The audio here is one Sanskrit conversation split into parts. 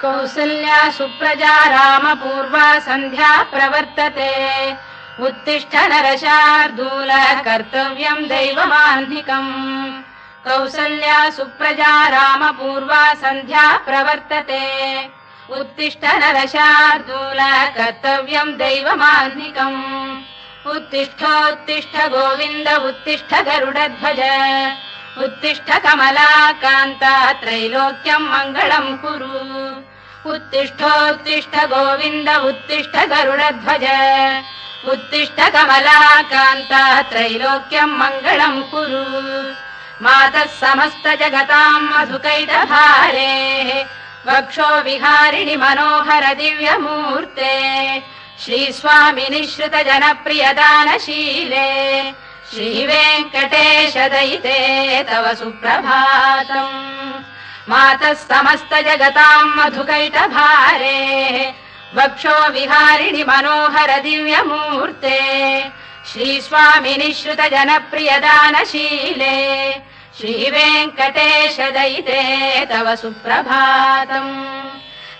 कौसल्या सुप्रजा रामपूर्वा सन्ध्या प्रवर्तते उत्तिष्ठ नरशार्दूल कर्तव्यम् दैवमाह्निकम् कौसल्या सुप्रजा रामपूर्वा सन्ध्या प्रवर्तते उत्तिष्ठ नरशार्दूल कर्तव्यम् दैवमाह्निकम् उत्तिष्ठोत्तिष्ठ गोविन्द उत्तिष्ठ गरुडध्वज उत्तिष्ठ कमलाकान्ता त्रैलोक्यम् मङ्गलम् कुरु उत्तिष्ठोत्तिष्ठ गोविन्द उत्तिष्ठ गरुडध्वज उत्तिष्ठ कमलाकान्ता त्रैलोक्यम् मङ्गलम् कुरु मातः समस्त जगताम् मधुकैटभारेः वक्षो विहारिणि मनोहर दिव्यमूर्ते श्रीस्वामि निःश्रित जनप्रियदानशीले श्रीवेङ्कटेश दयिते तव सुप्रभातम् मातः समस्त जगताम् मधुकैटभारेः वक्षो विहारिणि मनोहर दिव्यमूर्ते श्रीस्वामि निःश्रित जनप्रियदानशीले श्रीवेङ्कटेश दयिते तव सुप्रभातम्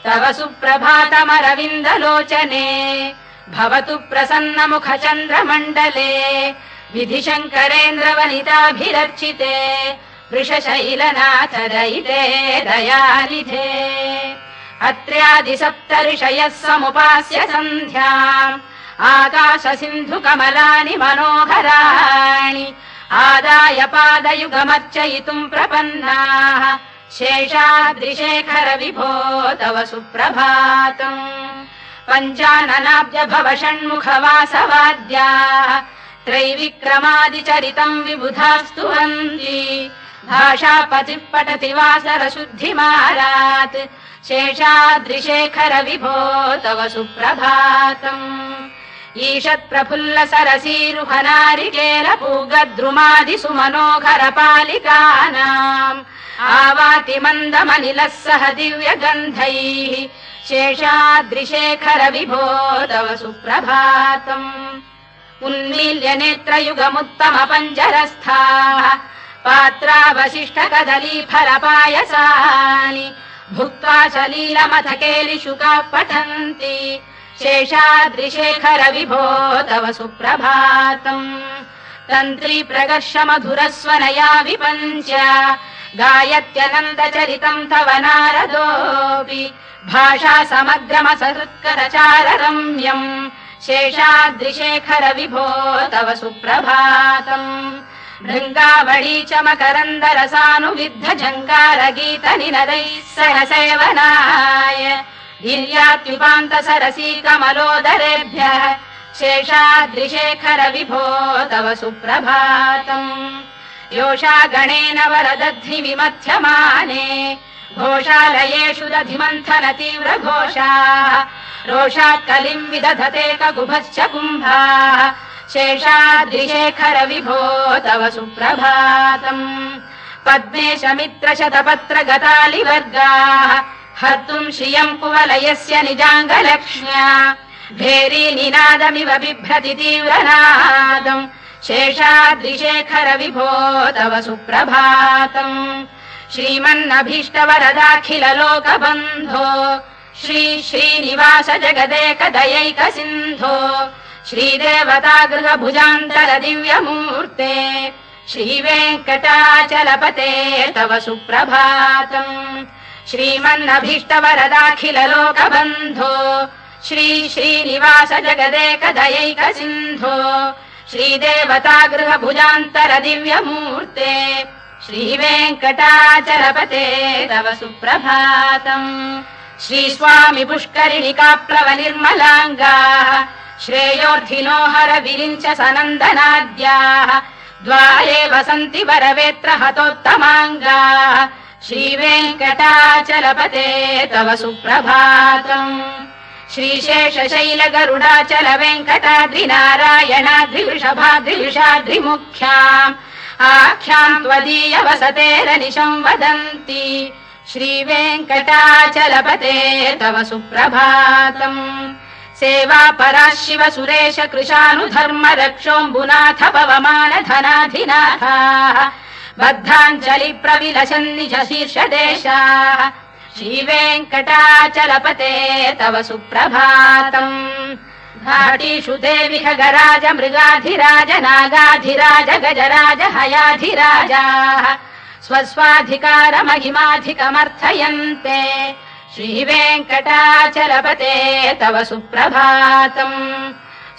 तव सुप्रभातमरविन्दलोचने भवतु प्रसन्नमुख चन्द्रमण्डले विधिशङ्करेन्द्रवनिताभिरर्चिते वृषशैलनाथ दयिते दयानिधे अत्र्यादिसप्त ऋषयः समुपास्य सन्ध्याम् आकाश सिन्धु कमलानि मनोहराणि आदाय पादयुगमर्चयितुम् प्रपन्नाः शेषाद्रिशेखर विभो तव सुप्रभातम् पञ्चाननाब्ज भव षण्मुख वासवाद्याः त्रैविक्रमादिचरितम् विबुधास्तुवन्ति भाषापतिः पठति वासर शुद्धिमारात् शेषाद्रिशेखर विभो तव सुप्रभातम् ईषत् प्रफुल्ल सरसीरुहनारिकेल पूगद्रुमादिसु मनोहर पालिकानाम् आवाति मन्दमनिलः सह दिव्यगन्धैः शेषाद्रिशेखर विभो तव सुप्रभातम् उन्मील्य नेत्रयुगमुत्तम पञ्जरस्थाः पात्रावशिष्ट कदली फलपायसानि भुक्त्वा सलीलमथ केलिशुकाः पठन्ति शेषाद्रिशेखर विभो तव सुप्रभातम् तन्त्री प्रगर्ष मधुरस्वनया विपञ्च गायत्यनन्दचरितम् तव नारदोऽपि भाषा समग्रमसहृत्करचार रम्यम् शेषाद्रिशेखर विभो तव सुप्रभातम् भृङ्गावळी च मकरन्दरसानुविद्ध झङ्कार गीत निनदैः सह सेवनाय गिर्यात्युपान्त सरसी कमलोदरेभ्यः शेषाद्रिशेखर विभो तव सुप्रभातम् योषा गणेन वरदध्नि विमथ्यमाने घोषालयेषु दधिमन्थन तीव्र घोषाः रोषात् कलिम् विदधते ककुभश्च कुम्भाः शेषाद्रिशेखर विभो तव सुप्रभातम् पद्मेश मित्र शतपत्र गतालिवर्गाः हर्तुम् श्रियम् कुवलयस्य निजाङ्गलक्ष्म्या भेरी निनादमिव बिभ्रति तीव्रनादम् शेषाद्रिशेखर विभो तव सुप्रभातम् श्रीमन्नभीष्टवरदाखिल लोकबन्धो श्री श्रीनिवास जगदेक दयैक सिन्धो श्रीदेवतागृह भुजान्तर दिव्यमूर्ते श्रीवेङ्कटाचलपते तव सुप्रभातम् श्रीमन्नभीष्टवरदाखिल लोकबन्धो श्री श्रीनिवास जगदेक दयैक सिन्धो श्रीदेवतागृह भुजान्तर दिव्यमूर्ते श्रीवेङ्कटाचलपते तव सुप्रभातम् श्रीस्वामि पुष्करिणिकाप्लव निर्मलाङ्गाः श्रेयोर्थिनो हर विरिञ्च सनन्दनाद्याः द्वारे वसन्ति वरवेत्र हतोत्तमाङ्गाः श्रीवेङ्कटाचलपते तव सुप्रभातम् श्रीशेषशैल गरुडाचल वेङ्कटाद्रिनारायणाद्रिवृषभाद्रिविषाद्रिमुख्याम् आख्याम् त्वदीय वसतेरनिशम् वदन्ति श्रीवेङ्कटाचलपते तव सुप्रभातम् सेवा परा शिव सुरेश कृशानुधर्म रक्षोऽम्बुनाथ पवमान धनाधिनाथाः बद्धाञ्जलि प्रविलसन्निज शीर्षदेशाः श्रीवेङ्कटाचलपते तव सुप्रभातम् घाटीषु देवि खगराज मृगाधिराज नागाधिराज गजराज हयाधिराजाः स्वस्वाधिकारमहिमाधिकमर्थयन्ते श्रीवेङ्कटाचलपते तव सुप्रभातम्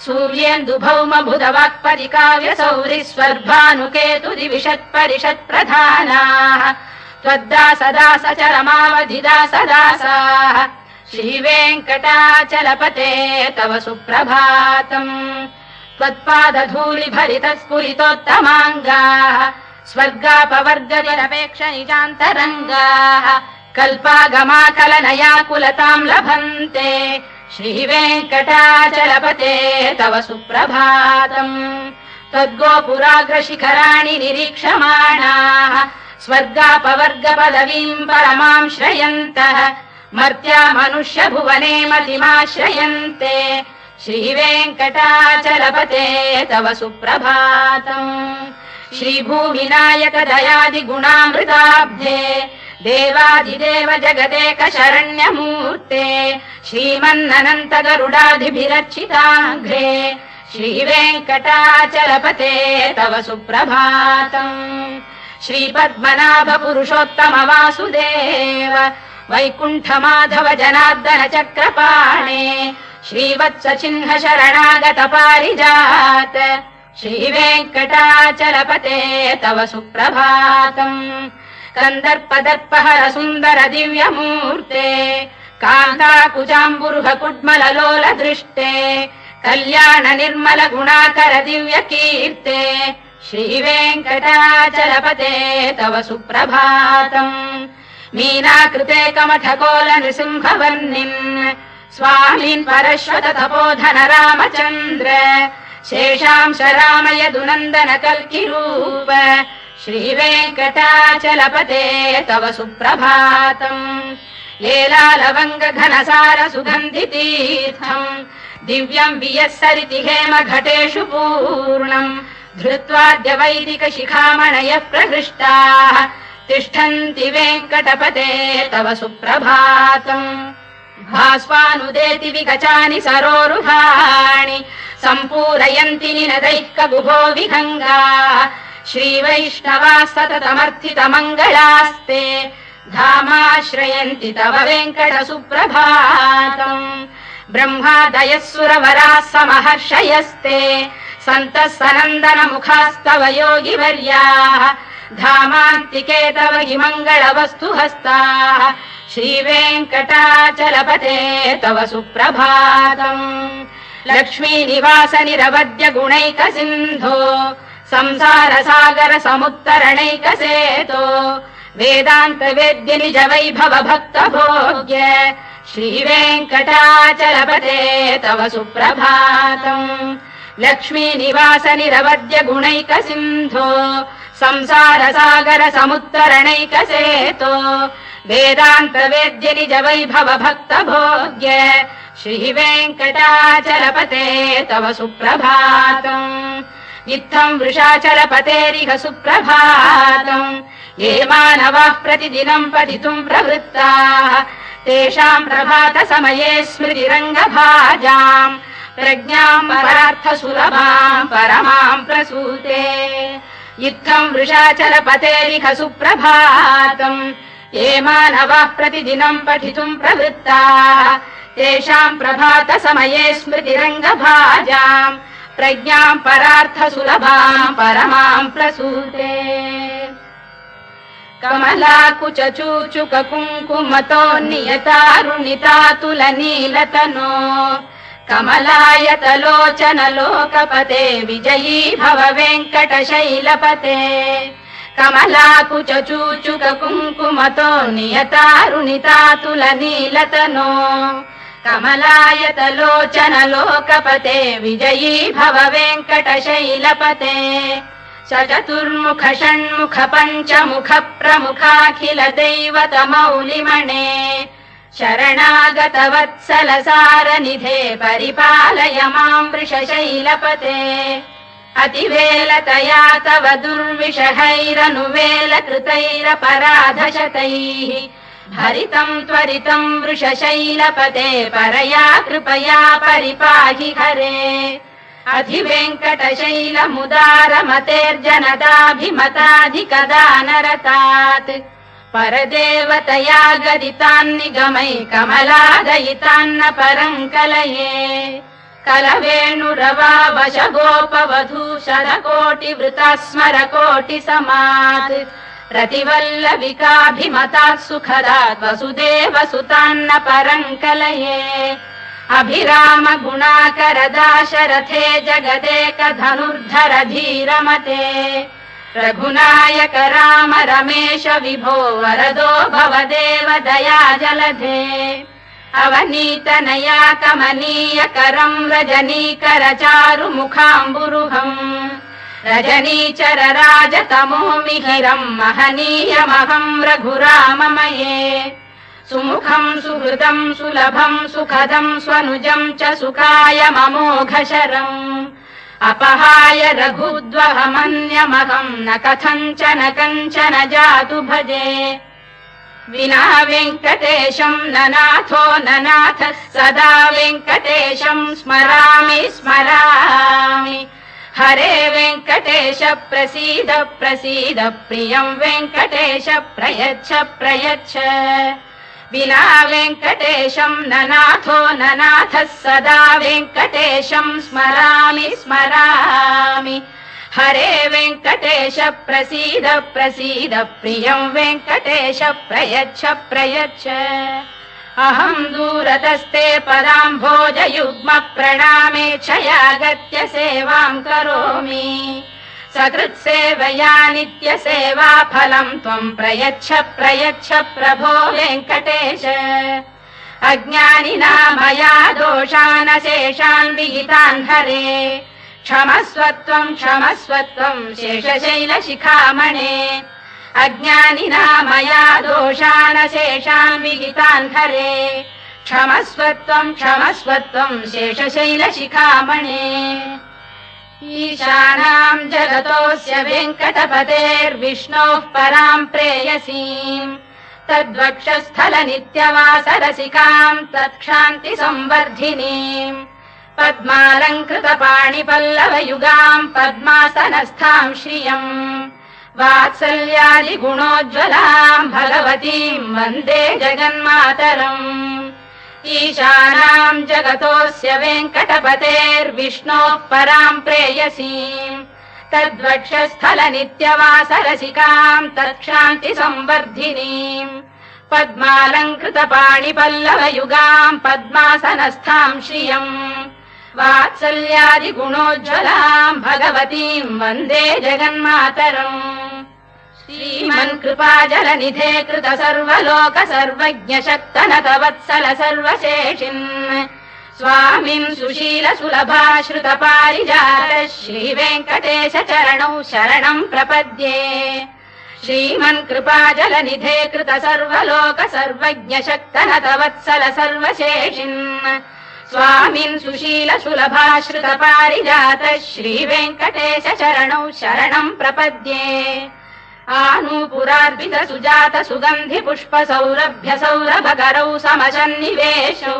सूर्येन्दुभौम बुधवाक्परिकाव्यसौरिस्वर्भानुकेतुदिविषत्परिषत्प्रधानाः त्वद्दासदासचरमावधिदासदासाः श्रीवेङ्कटाचलपते तव सुप्रभातम् त्वत्पादधूलिभरितस्फुरितोत्तमाङ्गाः स्वर्गापवर्गनिरपेक्ष निजान्तरङ्गाः कल्पागमाकलनयाकुलताम् लभन्ते श्रीवेङ्कटाचलपते तव सुप्रभातम् त्वद्गोपुराग्रशिखराणि निरीक्षमाणाः स्वर्गापवर्गपदवीम् परमाम् श्रयन्तः मर्त्या मनुष्य भुवने मतिमाश्रयन्ते श्रीवेङ्कटाचलपते तव सुप्रभातम् श्रीभूमिनायक दयादि गुणामृताब्धे देवादिदेव जगदेक शरण्यमूर्ते श्रीमन्ननन्त गरुडाधिभिरर्चिताङ्घ्रे श्रीवेङ्कटाचलपते तव सुप्रभातम् श्रीपद्मनाभ पुरुषोत्तम वासुदेव वैकुण्ठ माधव जनार्दन चक्रपाणे श्रीवत्स चिह्न शरणागत पारिजात श्रीवेङ्कटाचलपते तव सुप्रभातम् कन्दर्पदर्पहर सुन्दर दिव्यमूर्ते कान्ताकुजाम्बुरुह कुड्मललोल दृष्टे कल्याण निर्मल गुणाकर दिव्य कीर्ते श्रीवेङ्कटाचलपते तव सुप्रभातम् मीनाकृते कमठकोल नृसिंहवर्णिन् स्वामीन् परश्वत तपोधन रामचन्द्र शेषांश रामय दुनन्दन कल्किरूप श्रीवेङ्कटाचलपते तव सुप्रभातम् लीलालवङ्ग घनसार सुगन्धितीर्थम् दिव्यम् वियस्सरिति हेम घटेषु पूर्णम् धृत्वाद्य वैदिक शिखामणयः प्रहृष्टाः तिष्ठन्ति वेङ्कटपते तव सुप्रभातम् भास्वानुदेति विगचानि सरोरुहाणि सम्पूरयन्ति निनदैः कगुभो विहङ्गाः श्रीवैष्णवाः सततमर्थितमङ्गलास्ते धामाश्रयन्ति तव वेङ्कट सुप्रभातम् ब्रह्मादयः सुरवराः समहर्षयस्ते सन्तः सनन्दन मुखास्तव योगिवर्याः धामान्तिके तव हि मङ्गलवस्तु हस्ताः श्रीवेङ्कटाचलपते तव सुप्रभातम् लक्ष्मी निवास निरवद्य गुणैक सिन्धो संसार सागर समुत्तरणैक सेतो वेदान्त वेद्य निज वैभव भक्त भोग्य श्रीवेङ्कटाचलपते तव सुप्रभातम् लक्ष्मी निवास निरवद्य गुणैक सिन्धो संसार सागर समुत्तरणैक सेतो वेदान्त वेद्य निज वैभव भक्त भोग्य श्रीवेङ्कटाचलपते तव सुप्रभातम् इत्थम् वृषाचलपतेरिह सुप्रभातम् ये मानवाः प्रतिदिनम् पठितुम् प्रवृत्ताः तेषाम् प्रभात समये स्मृतिरङ्गभाजाम् प्रज्ञाम् परार्थ सुलभाम् परमाम् प्रसूते इत्थम् वृषाचलपतेरिह सुप्रभातम् ये मानवाः प्रतिदिनम् पठितुम् प्रवृत्ताः तेषाम् प्रभात समये स्मृतिरङ्गभाजाम् प्रज्ञाम् परार्थ सुलभाम् परमाम् प्रसूते कमलाकुच चूचुक कुङ्कुमतो नियतारुणितातुल नीलतनो कमलायतलोचन लोकपते विजयी भव वेङ्कटशैलपते कमलाकुच चूचुक कुङ्कुमतो नियतारुणितातुल नीलतनो कमलायतलोचन लोकपते विजयी भव वेङ्कटशैलपते सचतुर्मुख षण्मुख पञ्चमुख प्रमुखाखिल दैवत मौलिमणे शरणागत वत्सल सारनिधे परिपालय मां वृषशैलपते अतिवेलतया तव दुर्विषहैरनुवेलकृतैरपराधशतैः हरितम् त्वरितम् वृषशैलपते परया कृपया परिपाहि हरे अधिवेङ्कटशैलमुदारमतेर्जनदाभिमताधिकदानरतात् परदेवतया गदितान्निगमै कमलादयितान्न परम् कलये कलवेणुरवावशगोपवधू शतकोटिवृता स्मरकोटिसमात् रतिवल्लविकाभिमतात् सुखदात् वसुदेवसुतान्न परम् कलये अभिराम गुणाकरदाशरथे जगदेकधनुर्धर धीरमते रघुनायक राम रमेश विभो वरदो भवदेव दया जलधे अवनीतनया कमनीय करम् रजनीकर चारु मुखाम्बुरुहम् रजनीचर राजतमो मिहिरम् महनीयमहम् रघुराममये सुमुखम् सुहृदम् सुलभम् सुखदम् स्वनुजम् च सुखाय ममोघशरम् अपहाय रघुद्वहमन्यमहम् न कथञ्चन कञ्चन जातु भजे विना वेङ्कटेशम् ननाथो ननाथः सदा वेङ्कटेशम् स्मरामि स्मरामि हरे वेङ्कटेश प्रसीद प्रसीद प्रियम् वेङ्कटेश प्रयच्छ प्रयच्छ विना वेङ्कटेशम् ननाथो ननाथः सदा वेङ्कटेशम् स्मरामि स्मरामि हरे वेङ्कटेश प्रसीद प्रसीद प्रियम् वेङ्कटेश प्रयच्छ प्रयच्छ अहम् दूरतस्ते पदाम्भोजयुग्म प्रणामेच्छयागत्य सेवाम् करोमि सकृत्सेवया नित्यसेवा फलम् त्वम् प्रयच्छ प्रयच्छ प्रभो वेङ्कटेश अज्ञानिना मया दोषानशेषान् विहितान् हरे क्षमस्वत्वम् क्षमस्वत्वम् शेषशैलशिखामणे अज्ञानिना मया दोषानशेषान् विहितान् हरे क्षमस्वत्वम् क्षमस्वत्वम् शेषशैलशिखामणे ईशानाम् जगतोऽस्य वेङ्कटपतेर्विष्णोः पराम् प्रेयसीम् तद्वक्षस्थल नित्यवासरसिकाम् तत्क्षान्ति संवर्धिनीम् पद्मालङ्कृतपाणिपल्लवयुगाम् पद्मासनस्थाम् श्रियम् वात्सल्यादिगुणोज्ज्वलाम् भगवतीम् वन्दे जगन्मातरम् ईशानाम् जगतोऽस्य वेङ्कटपतेर्विष्णोः पराम् प्रेयसीम् तद्वक्षस्थल नित्यवासरसिकाम् तत्क्षान्ति संवर्धिनीम् पद्मालङ्कृतपाणिपल्लवयुगाम् पद्मासनस्थाम् श्रियम् वात्सल्यादिगुणोज्ज्वलाम् भगवतीम् वन्दे जगन्मातरम् श्रीमन्कृपाजलनिधे कृत सर्वलोक सर्वज्ञ शक्तनत वत्सल सर्वशेषिन् स्वामिन् सुशील सुलभाश्रुत पारिजात श्रीवेङ्कटेश चरणौ शरणम् प्रपद्ये श्रीमन्कृपाजलनिधे कृत सर्वलोक सर्वज्ञ शक्तनत वत्सल सर्वशेषिन् स्वामिन् सुशील सुलभाश्रुत पारिजात श्रीवेङ्कटेश चरणौ शरणम् प्रपद्ये आनूपुरार्पित सुजात सुगन्धि पुष्प सौरभ्य सौरभकरौ समसन्निवेशौ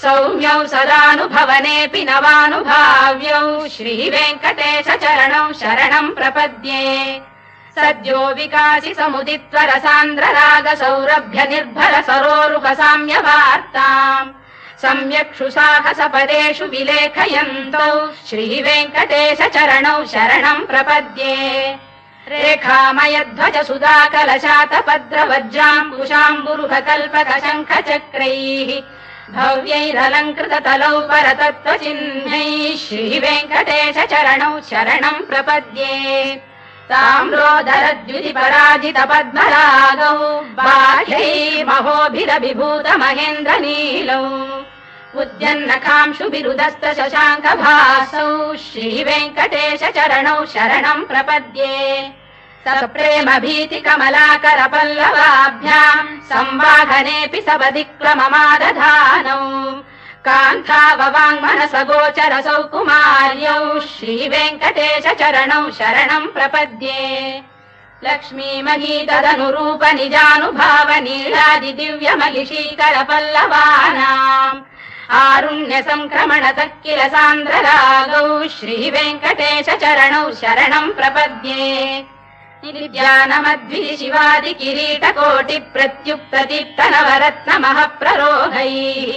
सौम्यौ सदानुभवनेऽपि नवानुभाव्यौ श्रीवेङ्कटेश चरणौ शरणम् प्रपद्ये सद्यो विकासि समुदित्वर सान्द्र राग सौरभ्य निर्भर सरोरुह साम्यवार्ताम् सम्यक्षु साहस पदेषु विलेखयन्तौ श्रीवेङ्कटेश चरणौ शरणम् प्रपद्ये रेखामयध्वज सुधाकलशातपद्रवज्राम्बुशाम्बुरुह कल्पक शङ्ख चक्रैः भव्यैरलङ्कृत तलौ परतत्त्वचिह्नैः श्रीवेङ्कटेश चरणौ शरणम् प्रपद्ये ताम्रोदरद्युति पराजित पद्मरागौ बाह्यैर्महोभिरभिभूत महेन्द्र नीलौ उद्यन्नखांशुभिरुदस्त शशाङ्क भासौ श्रीवेङ्कटेश चरणौ शरणम् प्रपद्ये सप्रेम भीति कमलाकर पल्लवाभ्याम् संवाहनेऽपि सबदिक्रममादधानौ कान्थाववाङ्मनसगोचरसौ कुमार्यौ श्रीवेङ्कटेश चरणौ शरणं प्रपद्ये लक्ष्मीमहीतदनुरूप निजानुभाव नीलादि दिव्यमहिषीकर पल्लवानाम् आरुण्य संक्रमणतः किल सान्द्ररागौ श्रीवेङ्कटेश चरणौ शरणं प्रपद्ये नित्यानमद्भिः शिवादि किरीटकोटि प्रत्युक्तदीप्त नवरत्न महप्ररोहैः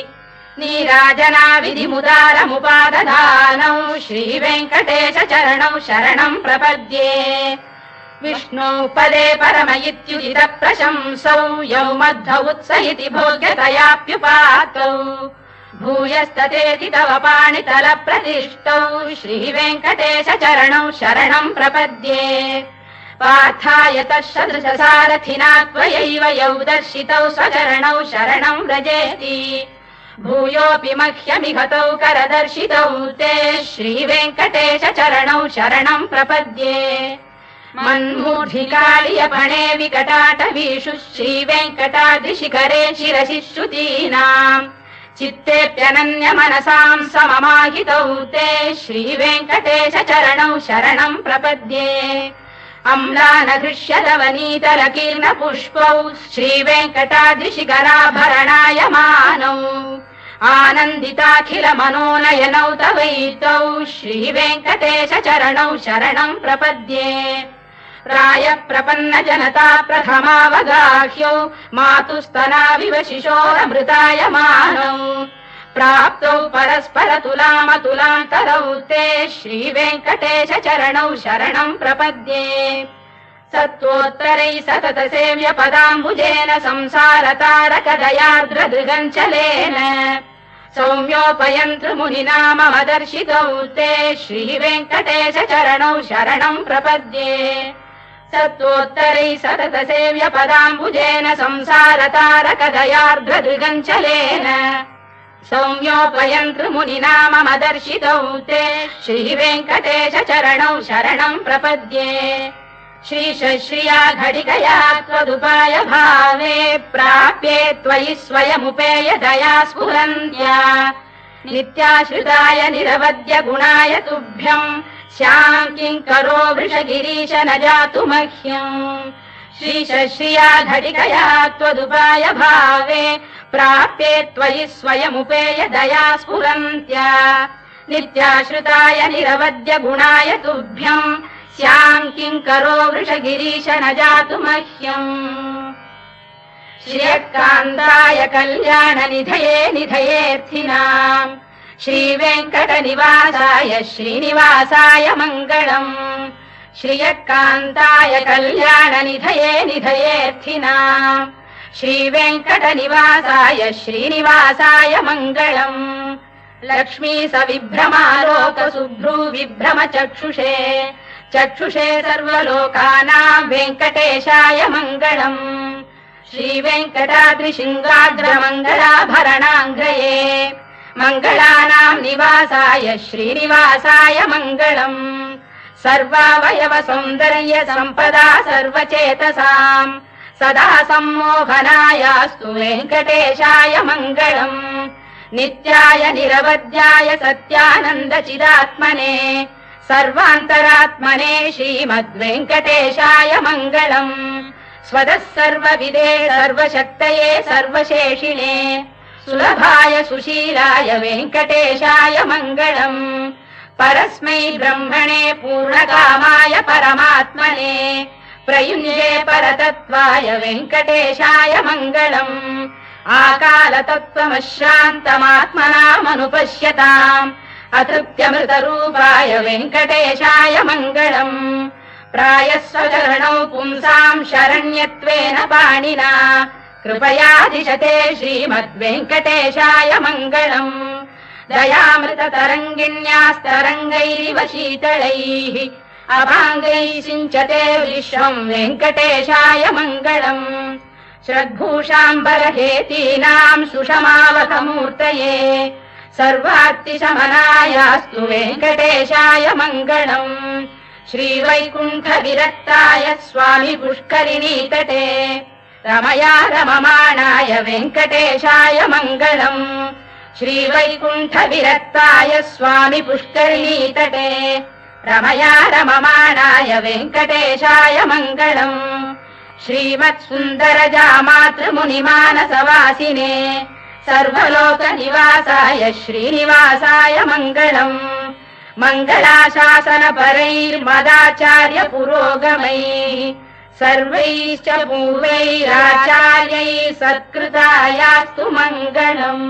नीराजना विधिमुदारमुपादधानौ श्रीवेङ्कटेश चरणौ शरणं प्रपद्ये विष्णौ पदे परम इत्युदित प्रशंसौ यौ मध्व उत्स इति भोग्यतयाप्युपातौ भूयस्ततेति तव पाणितल प्रतिष्ठौ श्रीवेङ्कटेश चरणौ शरणं प्रपद्ये पार्थाय तत्सदृश सारथिना त्वयैव यौ दर्शितौ स्वचरणौ शरणं व्रजेति भूयोऽपि मह्यमिहतौ करदर्शितौ ते श्रीवेङ्कटेश चरणौ शरणं प्रपद्ये मन्मूर्धिकालियपणे विकटाटवीषु श्रीवेङ्कटाद्रिशिखरे शिरसि श्रुतीनाम् चित्तेऽप्यनन्य मनसां सममाहितौ ते श्रीवेङ्कटेश चरणौ शरणं प्रपद्ये अम्लानघृष्यदवनीतलकीर्ण पुष्पौ श्रीवेङ्कटाद्रिशिखराभरणायमानौ आनन्दिताखिल मनोनयनौ तवैतौ श्रीवेङ्कटेश चरणौ शरणं प्रपद्ये प्रायः प्रपन्न जनता प्रथमावगाह्यौ मातुस्तनाविव शिशोरमृतायमानौ प्राप्तौ परस्पर तुलामतुलान्तरौ ते श्रीवेङ्कटेश चरणौ शरणं प्रपद्ये सत्त्वोत्तरैः सतत सेव्य पदाम्बुजेन संसारतारकदयार्द्रदृगञ्चलेन सौम्योपयन्तृमुनिना मम दर्शितौ ते श्रीवेङ्कटेश चरणौ शरणं प्रपद्ये सत्त्वोत्तरैः सतत सेव्य पदाम्बुजेन संसारतारकदयार्द्रदृगञ्चलेन सौम्योपयन्तृमुनिना मम दर्शितौ ते श्रीवेङ्कटेश चरणौ शरणं प्रपद्ये श्रीशश्रिया घटिकया त्वदुपाय भावे प्राप्ये त्वयि स्वयमुपेय दया स्फुरन्त्या नित्याश्रिताय निरवद्य गुणाय तुभ्यम् स्यां किङ्करो वृषगिरीश न जातु मह्यम् श्रीशश्रिया घटिकया त्वदुपाय भावे प्राप्ये त्वयि स्वयमुपेय दया स्फुरन्त्या नित्याश्रिताय निरवद्य गुणाय तुभ्यम् स्यां किङ्करो वृषगिरीश न जातु मह्यम् श्रियकान्ताय कल्याणनिधये निधयेऽर्थिनाम् श्रीवेङ्कटनिवासाय श्रीनिवासाय मङ्गलम् श्रियकान्ताय कल्याणनिधये निधयेऽर्थिनाम् श्रीवेङ्कटनिवासाय श्रीनिवासाय मङ्गलम् लक्ष्मी सविभ्रमालोक सुभ्रू विभ्रम चक्षुषे चक्षुषे सर्वलोकानां वेङ्कटेशाय मङ्गलम् श्रीवेङ्कटाद्रिशृङ्गाग्रमङ्गलाभरणाङ्ग्रये मङ्गलानां निवासाय श्रीनिवासाय मङ्गलम् सर्वावयव सौन्दर्य सम्पदा सर्वचेतसाम् सदा सम्मोहनायास्तु वेङ्कटेशाय मङ्गलम् नित्याय निरवध्याय सत्यानन्द चिदात्मने सर्वान्तरात्मने श्रीमद्वेङ्कटेशाय मङ्गलम् स्वतः सर्वविदे सर्वशक्तये सर्वशेषिणे सुलभाय सुशीलाय वेङ्कटेशाय मङ्गलम् परस्मै ब्रह्मणे पूर्णकामाय परमात्मने प्रयुञ्जे परतत्त्वाय वेङ्कटेशाय मङ्गलम् आकालतत्त्वमश्रान्तमात्मनामनुपश्यताम् अतृप्त्यमृतरूपाय वेङ्कटेशाय मङ्गलम् प्रायः स्वचरणौ पुंसाम् शरण्यत्वेन पाणिना कृपयाधिशते श्रीमद्वेङ्कटेशाय मङ्गलम् दयामृततरङ्गिण्यास्तरङ्गैरिव शीतलैः अभाङ्गैः सिञ्चते विश्वम् वेङ्कटेशाय मङ्गलम् श्रद्भूषाम्बरहेतीनाम् सुषमावकमूर्तये सर्वार्तिशमनायास्तु वेङ्कटेशाय मङ्गलम् श्रीवैकुण्ठविरक्ताय स्वामि पुष्करिणीतटे रमया रममाणाय वेङ्कटेशाय मङ्गलम् श्रीवैकुण्ठ विरक्ताय स्वामि पुष्करिणीतटे रमया रममाणाय वेङ्कटेशाय मङ्गलम् श्रीमत्सुन्दरजा मातृमुनिमानसवासिने सर्वलोकनिवासाय श्रीनिवासाय मङ्गलम् मङ्गलाशासनपरैर्मदाचार्य पुरोगमैः सर्वैश्च पूर्वैराचार्यैः सत्कृतायास्तु मङ्गलम्।